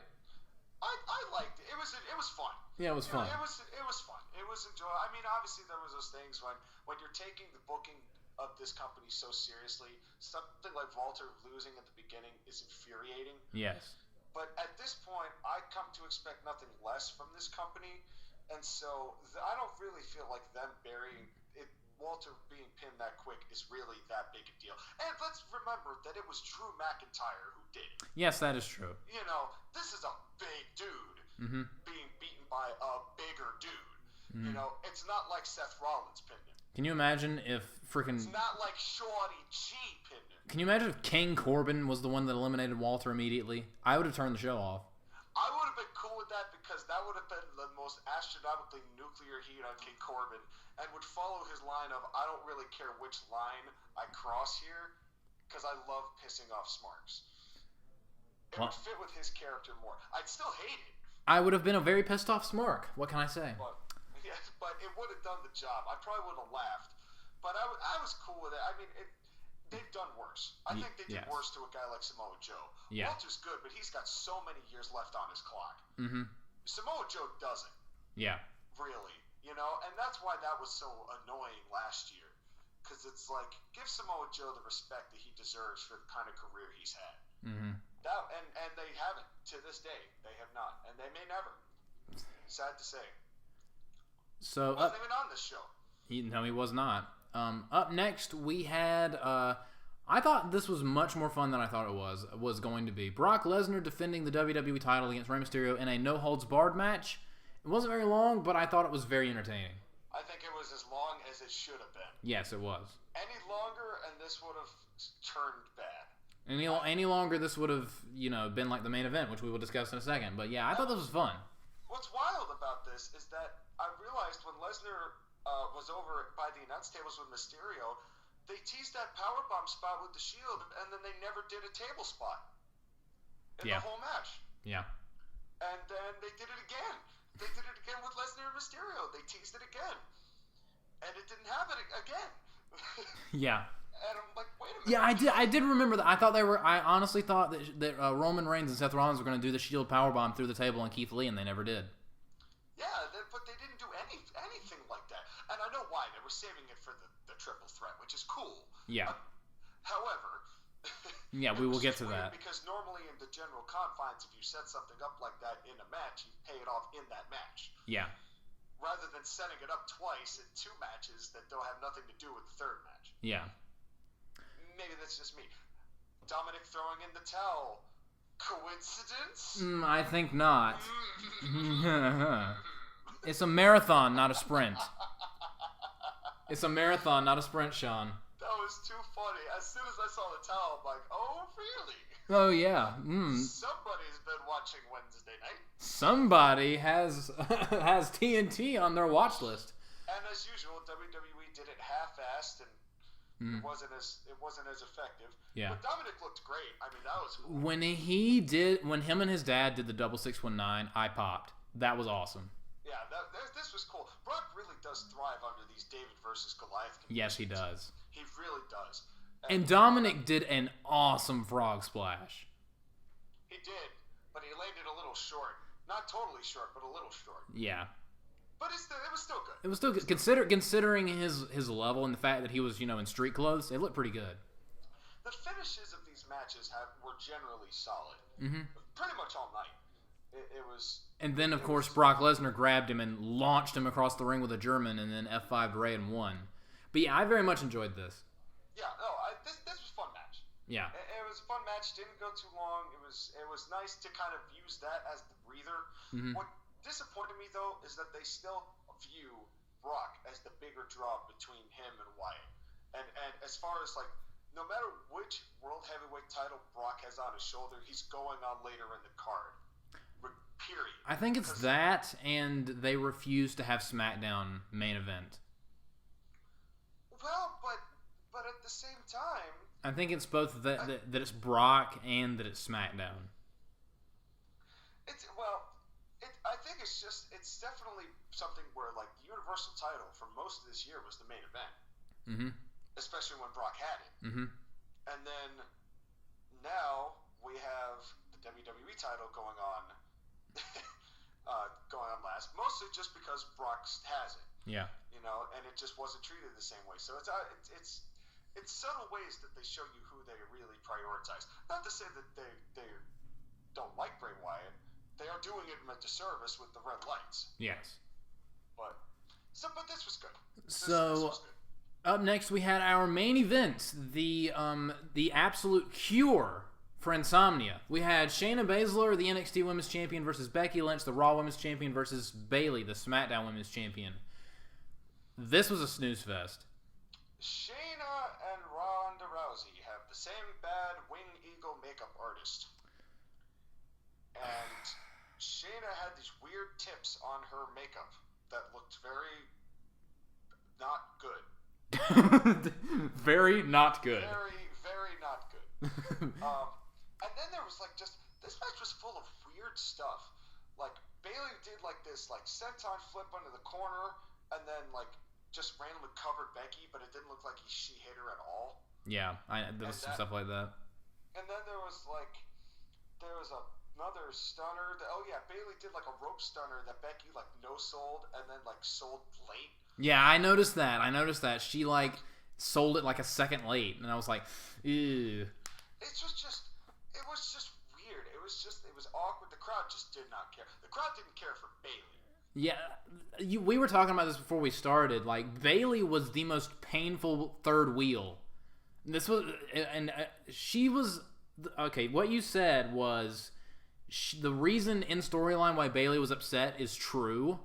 I liked it. It was fun. Yeah, it was fun. It was fun. It was enjoyable. I mean, obviously there was those things when you're taking the booking of this company so seriously, something like Walter losing at the beginning is infuriating. Yes. But at this point, I come to expect nothing less from this company, and so I don't really feel like them burying it. Walter being pinned that quick is really that big a deal. And let's remember that it was Drew McIntyre who did it. Yes, that is true. You know, this is a big dude being beaten by a bigger dude. You know, it's not like Seth Rollins pinned him. Can you imagine if freaking... It's not like Shorty G pinned him. Can you imagine if King Corbin was the one that eliminated Walter immediately? I would have turned the show off. I would have been cool with that because that would have been the most astronomically nuclear heat on King Corbin and would follow his line of, I don't really care which line I cross here because I love pissing off Smarks. It would fit with his character more. I'd still hate it. I would have been a very pissed off Smark. What can I say? But it would have done the job. I probably would have laughed. But I was cool with it. I mean, they've done worse. I think they did worse to a guy like Samoa Joe. Yeah. Walter's good, but he's got so many years left on his clock. Mm-hmm. Samoa Joe doesn't. Yeah. Really. You know? And that's why that was so annoying last year. Because it's like, give Samoa Joe the respect that he deserves for the kind of career he's had. Mm-hmm. And they haven't. To this day, they have not. And they may never. Sad to say. So wasn't even on this show. No, he was not. Up next, we had. I thought this was much more fun than I thought it was going to be. Brock Lesnar defending the WWE title against Rey Mysterio in a no-holds-barred match. It wasn't very long, but I thought it was very entertaining. I think it was as long as it should have been. Yes, it was. Any longer, and this would have turned bad. Any longer, this would have been like the main event, which we will discuss in a second. But yeah, I thought this was fun. What's wild about this is that I realized when Lesnar was over by the announce tables with Mysterio, they teased that powerbomb spot with the Shield, and then they never did a table spot in the whole match. Yeah. And then they did it again. They did it again with Lesnar and Mysterio. They teased it again. And it didn't happen again. Yeah. And I'm like, wait a minute. Yeah, I did remember that. I honestly thought that Roman Reigns and Seth Rollins were going to do the Shield powerbomb through the table on Keith Lee, and they never did. Yeah, but they didn't do anything like that. And I know why. They were saving it for the triple threat, which is cool. Yeah. However... Yeah, we will get to that. Because normally in the general confines, if you set something up like that in a match, you pay it off in that match. Yeah. Rather than setting it up twice in 2 matches that don't have nothing to do with the third match. Yeah. Maybe that's just me. Dominic throwing in the towel. Coincidence? I think not. It's a marathon, not a sprint. It's a marathon, not a sprint, Sean. That was too funny. As soon as I saw the towel, I'm like, oh, really? Oh, yeah. Somebody's been watching Wednesday night. Somebody has TNT on their watch list. And as usual, WWE did it half-assed, and it wasn't as effective. Yeah. But Dominic looked great. I mean, that was cool. When him and his dad did the double 619, I popped. That was awesome. Yeah, this was cool. Brock really does thrive under these David versus Goliath conditions. Yes, he does. He really does. And Dominic did an awesome frog splash. He did, but he landed a little short. Not totally short, but a little short. Yeah. But it was still good. It was still good. Considering his level and the fact that he was, in street clothes, it looked pretty good. The finishes of these matches were generally solid. Mm-hmm. Pretty much all night. It was... And then, of course, Brock Lesnar grabbed him and launched him across the ring with a German and then F5'd Ray and won. But yeah, I very much enjoyed this. Yeah, no, this was a fun match. Yeah. It was a fun match, didn't go too long. It was nice to kind of use that as the breather. Mm-hmm. What disappointed me, though, is that they still view Brock as the bigger draw between him and Wyatt. And as far as, no matter which World Heavyweight title Brock has on his shoulder, he's going on later in the card. Period. I think it's that, and they refuse to have SmackDown main event. Well, but at the same time... I think it's both that it's Brock and that it's SmackDown. I think it's definitely something where, the Universal title for most of this year was the main event. Mm-hmm. Especially when Brock had it. Mm-hmm. And then now we have the WWE title going on last, mostly just because Brock has it. Yeah. And it just wasn't treated the same way. So it's subtle ways that they show you who they really prioritize. Not to say that they don't like Bray Wyatt. They are doing it in a disservice with the red lights. Yes. But this was good. This So was good. Up next we had our main event, the absolute cure for insomnia. We had Shayna Baszler, the NXT Women's Champion, versus Becky Lynch, the Raw Women's Champion, versus Bayley, the SmackDown Women's Champion. This was a snooze fest. Shayna and Ronda Rousey have the same bad Wing Eagle makeup artist. And Shayna had these weird tips on her makeup that looked very not good. Very not good. Very, very not good. And then there was this match was full of weird stuff. Bayley did this senton flip under the corner and then just randomly covered Becky, but it didn't look like she hit her at all. Yeah, there was some stuff like that. And then there was another stunner. Bayley did a rope stunner that Becky no-sold and then sold late. Yeah, I noticed that. She sold it a second late, and I was like, ew. It was just weird. It was awkward. The crowd just did not care. The crowd didn't care for Bayley. Yeah, we were talking about this before we started. Bayley was the most painful third wheel. She was okay. What you said was the reason in storyline why Bayley was upset is true.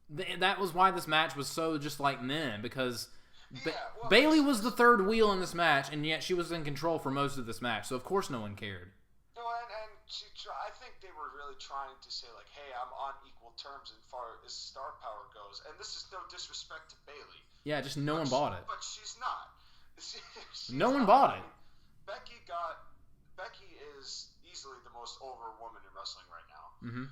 That was why this match was so just meh, because Bayley was the third wheel in this match, and yet she was in control for most of this match. So of course no one cared. No, and I think think they were really trying to say, like, hey, I'm on equal terms as far as star power goes. And this is no disrespect to Bayley. Yeah, just no one bought it. But she's not. No one bought it. Becky is easily the most over woman in wrestling right now. Mm-hmm.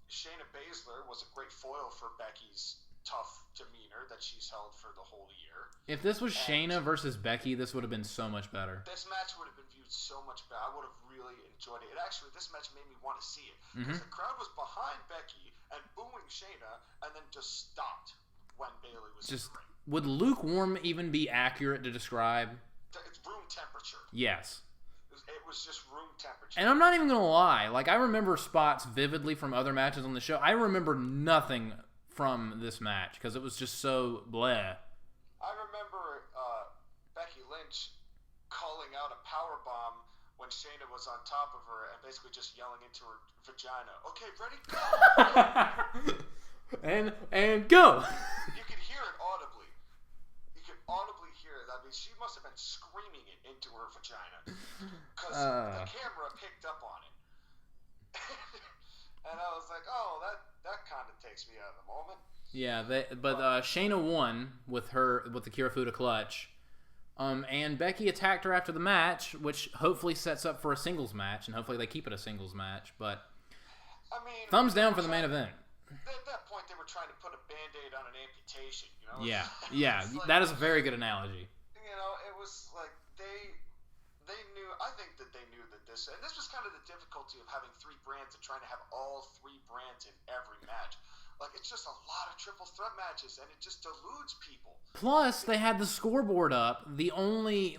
Shayna Baszler was a great foil for Becky's tough demeanor that she's held for the whole year. If this was Shayna versus Becky, this would have been so much better. This match would have been viewed so much better. I would have really enjoyed it. This match made me want to see it. Because the crowd was behind Becky and booing Shayna, and then just stopped when Bayley was in the ring. Would lukewarm even be accurate to describe? It's room temperature. Yes. It was just room temperature. And I'm not even going to lie. Like, I remember spots vividly from other matches on the show. I remember nothing from this match because it was just so bleh. I remember Becky Lynch calling out a power bomb when Shayna was on top of her and basically just yelling into her vagina. Okay, ready? Go! and go! You could hear it audibly. You could audibly hear it. I mean, she must have been screaming it into her vagina. Because the camera picked up on it. And I was like, oh, that kind of takes me out of the moment. Yeah, but Shayna won with the Kirifuda clutch. And Becky attacked her after the match, which hopefully sets up for a singles match, and hopefully they keep it a singles match. But I mean, thumbs down for the main event. At that point, they were trying to put a Band-Aid on an amputation, you know? Yeah, like, that is a very good analogy. You know, it was like they knew, I think that they knew that this was kind of the difficulty of having three brands and trying to have all three brands in every match. Like, it's just a lot of triple threat matches, and it just deludes people. Plus, they had the scoreboard up. The only,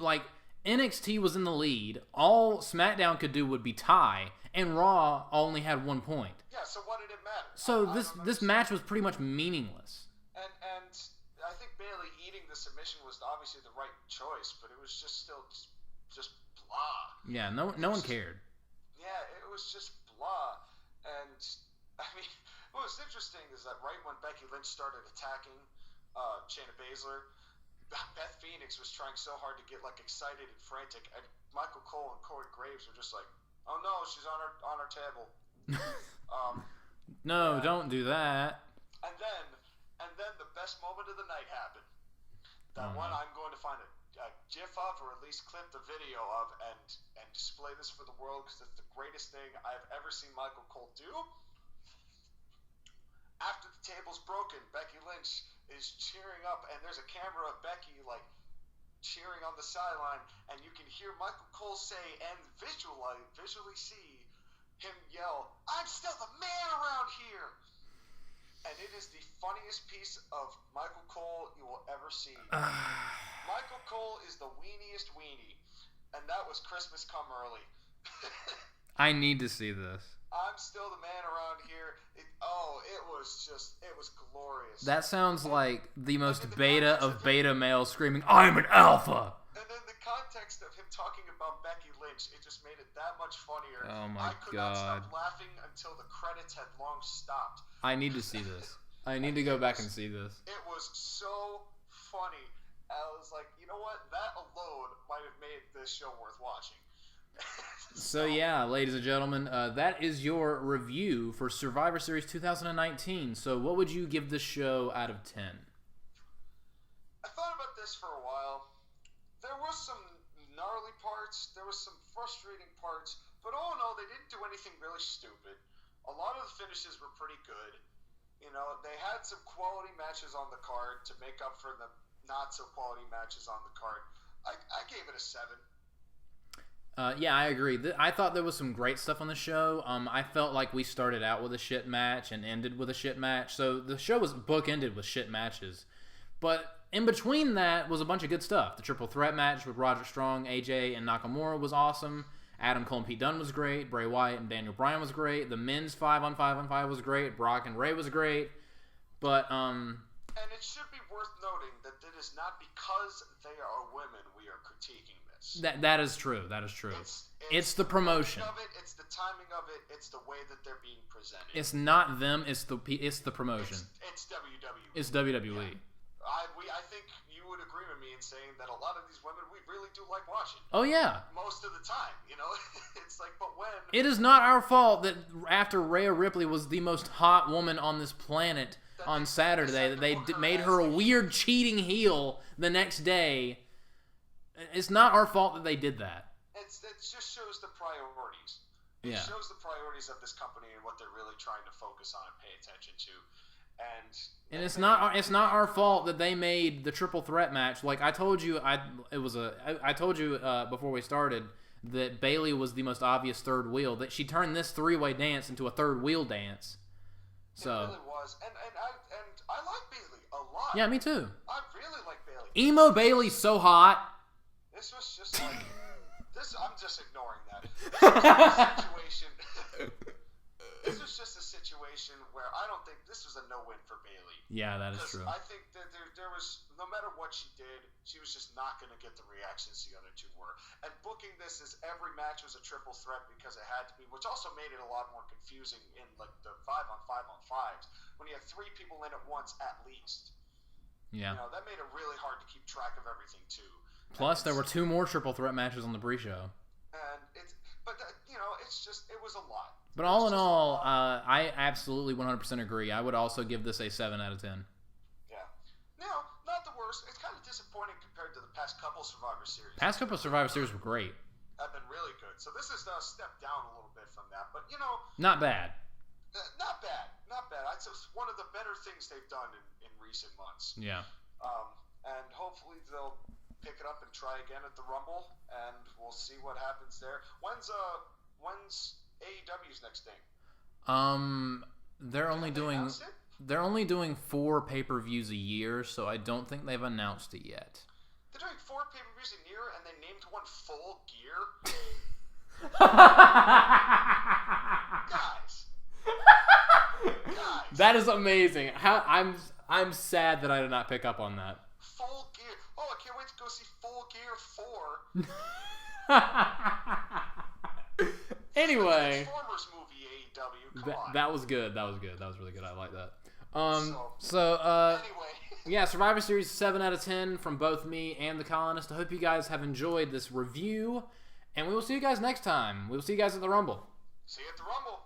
NXT was in the lead. All SmackDown could do would be tie, and Raw only had 1 point. Yeah, so what did it matter? So this match was pretty much meaningless. And I think Bayley eating the submission was obviously the right choice, but it was just still just blah. Yeah, no one cared. Yeah, it was just blah. And, I mean, what was interesting is that right when Becky Lynch started attacking Shayna Baszler, Beth Phoenix was trying so hard to get, excited and frantic, and Michael Cole and Corey Graves were just like, oh no, she's on our table. No, don't do that. And then the best moment of the night happened. That one I'm going to find a GIF of, or at least clip the video of, and display this for the world, because it's the greatest thing I've ever seen Michael Cole do. After the table's broken, Becky Lynch is cheering up, and there's a camera of Becky, cheering on the sideline, and you can hear Michael Cole say and visually see him yell, "I'm still the man around here!" And it is the funniest piece of Michael Cole you will ever see. Michael Cole is the weeniest weenie, and that was Christmas come early. I need to see this. I'm still the man around here. It was glorious. That sounds like the most beta of beta males screaming, "I'm an alpha!" And then the context of him talking about Becky Lynch, it just made it that much funnier. Oh my I could not stop laughing until the credits had long stopped. I need to see this. I need to go back and see this. It was so funny. I was like, you know what? That alone might have made this show worth watching. So yeah, ladies and gentlemen, that is your review for Survivor Series 2019. So what would you give this show out of 10? I thought about this for a while. There were some gnarly parts, there was some frustrating parts, but all in all, they didn't do anything really stupid. A lot of the finishes were pretty good. You know, they had some quality matches on the card to make up for the not-so-quality matches on the card. I gave it a 7. Yeah, I agree. I thought there was some great stuff on the show. I felt like we started out with a shit match and ended with a shit match. So the show was bookended with shit matches. But in between that was a bunch of good stuff. The triple threat match with Roderick Strong, AJ, and Nakamura was awesome. Adam Cole and Pete Dunne was great. Bray Wyatt and Daniel Bryan was great. The men's 5-on-5-on-5 was great. Brock and Ray was great. But, And it should be worth noting that it is not because they are women we are critiquing this. That is true. That is true. It's the promotion. Of it, it's the timing of it. It's the way that they're being presented. It's not them. It's the promotion. It's WWE. It's WWE. Yeah. I think you would agree with me in saying that a lot of these women we really do like watching. Oh yeah. Most of the time, you know, it's like, but when It is not our fault that after Rhea Ripley was the most hot woman on this planet on Saturday, that they made her a weird cheating heel the next day. It's not our fault that they did that. It just shows the priorities. It shows the priorities of this company and what they're really trying to focus on and pay attention to. And it's not our fault that they made the triple threat match. Like I told you, I told you before we started that Bayley was the most obvious third wheel. That she turned this three-way dance into a third wheel dance. So it really was, and I like Bayley a lot. Yeah, me too. I really like Bayley. Emo Bayley's so hot. This was just like this. I'm just ignoring that. This was just a situation where I don't think this was a no-win for Bayley. Yeah, that is true. I think that there was, no matter what she did, she was just not going to get the reactions the other two were. And booking this as every match was a triple threat because it had to be, which also made it a lot more confusing in like the 5-on-5-on-5s when you had three people in at once at least. Yeah. You know, that made it really hard to keep track of everything too. Plus, there were two more triple threat matches on the pre-show. And it was a lot. But all in all, I absolutely 100% agree. I would also give this a 7 out of 10. Yeah. No, not the worst. It's kind of disappointing compared to the past couple Survivor Series. Past couple Survivor Series were great. Have been really good. So this is a step down a little bit from that. But, you know... Not bad. Not bad. Not bad. It's one of the better things they've done in recent months. Yeah. And hopefully they'll pick it up and try again at the Rumble, and we'll see what happens there. When's AEW's next thing? They're only doing 4 pay-per-views a year, so I don't think they've announced it yet. They're doing 4 pay-per-views a year, and they named one Full Gear. Guys. That is amazing. I'm sad that I did not pick up on that. Full Gear. Oh, I can't wait to go see Full Gear 4. Anyway, Transformers movie, AEW. Come on. That was good. That was really good. I like that. Anyway. Yeah, Survivor Series 7 out of 10 from both me and the Colonist. I hope you guys have enjoyed this review, and we will see you guys next time. We will see you guys at the Rumble. See you at the Rumble.